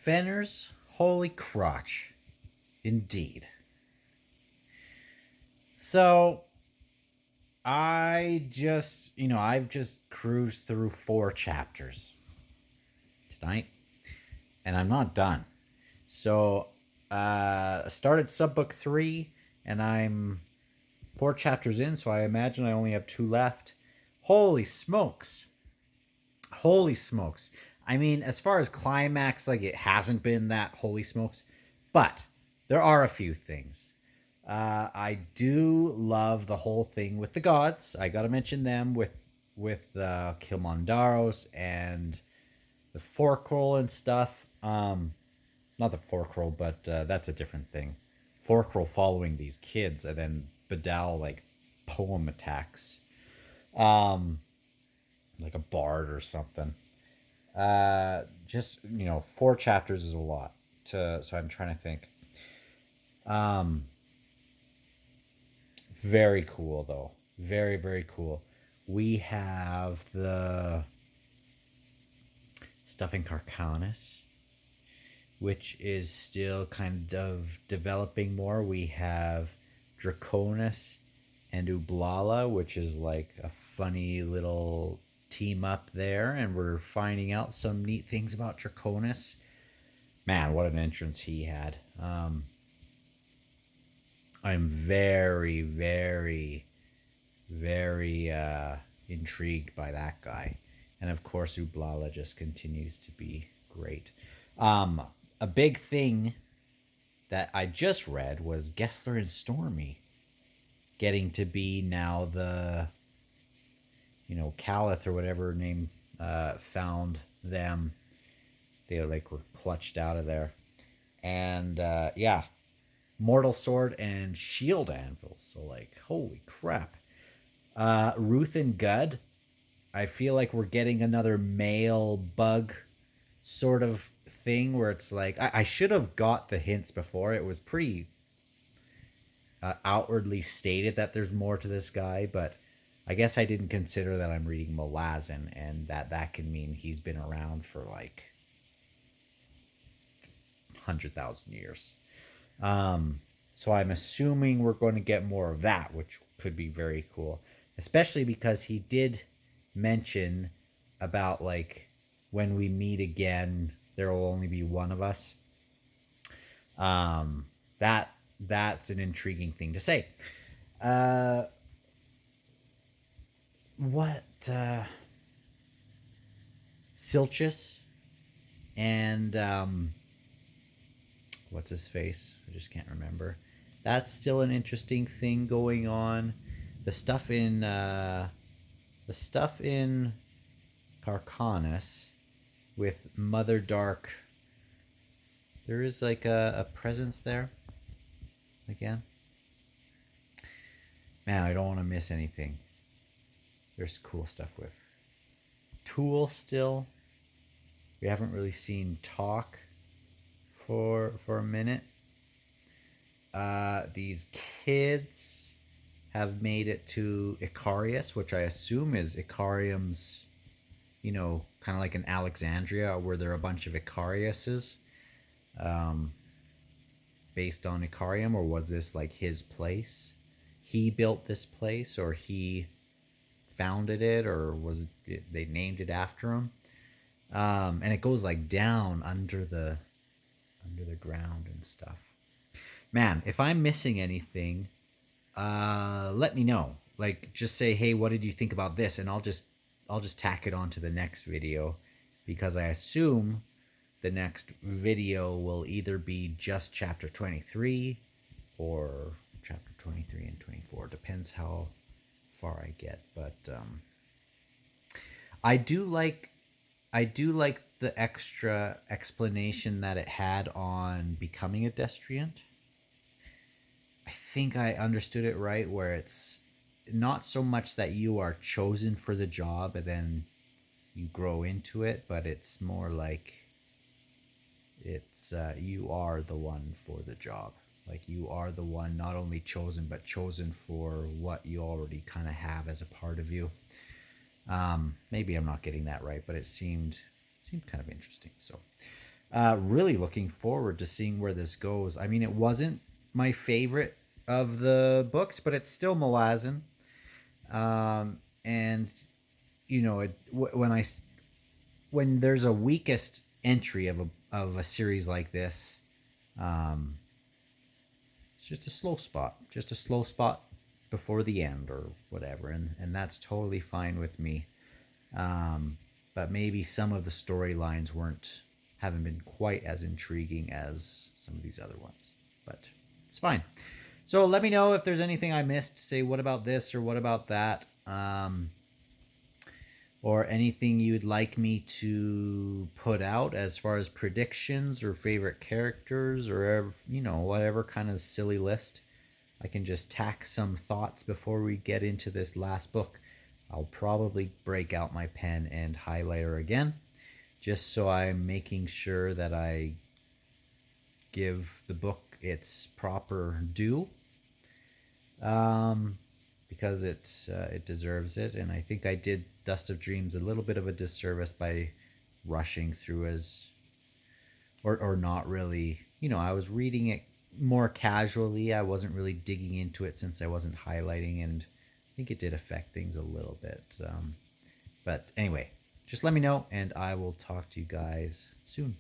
Fenner's holy crotch. Indeed. So I've just cruised through 4 chapters tonight, and I'm not done. So I started subbook 3, and I'm 4 chapters in, so I imagine I only have 2 left. Holy smokes. Holy smokes. I mean, as far as climax, like it hasn't been that holy smokes, but there are a few things. I do love the whole thing with the gods. I gotta mention them with Kilmandaros and the Forkroll and stuff. Not the Forkroll, but that's a different thing. Forkroll following these kids, and then Badal like poem attacks, um, like a bard or something. Just 4 chapters is a lot. So I'm trying to think. Um, Very cool though. Very very cool. We have the stuff in Carcanis, which is still kind of developing more. We have Draconis and Ublala, which is like a funny little team up there, and we're finding out some neat things about Draconis. Man, what an entrance he had. I'm very, very, very intrigued by that guy. And of course, Ublala just continues to be great. Um, a big thing that I just read was Gessler and Stormy getting to be now the, Calith or whatever name found them. They like were clutched out of there. And yeah, Mortal Sword and Shield Anvils. So like, holy crap. Ruth and Gud, I feel like we're getting another male bug sort of thing where it's like I should have got the hints before. It was pretty outwardly stated that there's more to this guy, but I guess I didn't consider that I'm reading Malazan, and that can mean he's been around for like 100,000 years. So I'm assuming we're going to get more of that, which could be very cool, especially because he did mention about like when we meet again, there will only be one of us. Um, that's an intriguing thing to say. Uh, what Silchus and what's his face? I just can't remember. That's still an interesting thing going on. The stuff in Carcanis with Mother Dark. There is like a presence there. Again, man, I don't want to miss anything. There's cool stuff with Tool still. We haven't really seen Talk for a minute. These kids have made it to Icarius, which I assume is Icarium's, kind of like an Alexandria where there are a bunch of Icariuses um, based on Icarium, or was this like his place? He built this place, or he founded it, or they named it after him? And it goes like down under the ground and stuff. Man, if I'm missing anything, let me know. Like, just say, hey, what did you think about this? And I'll just tack it on to the next video, because I assume the next video will either be just chapter 23 or chapter 23 and 24. Depends how far I get. But I do like the extra explanation that it had on becoming a destriant. I think I understood it right, where it's not so much that you are chosen for the job and then you grow into it, but it's more like it's you are the one for the job. Like, you are the one not only chosen, but chosen for what you already kind of have as a part of you. Maybe I'm not getting that right, but it seemed kind of interesting. So Really looking forward to seeing where this goes. I mean, it wasn't my favorite of the books, but it's still Malazan. And when when there's a weakest entry of a series like this, um, it's just a slow spot before the end or whatever, and that's totally fine with me. But maybe some of the storylines haven't been quite as intriguing as some of these other ones, but it's fine. So let me know if there's anything I missed. Say, what about this or what about that? Or anything you'd like me to put out as far as predictions or favorite characters or whatever kind of silly list. I can just tack some thoughts before we get into this last book. I'll probably break out my pen and highlighter again, just so I'm making sure that I give the book its proper due, because it deserves it. And I think I did Dust of Dreams a little bit of a disservice by rushing through or not really. I was reading it more casually. I wasn't really digging into it since I wasn't highlighting, and I think it did affect things a little bit. But anyway, just let me know, and I will talk to you guys soon.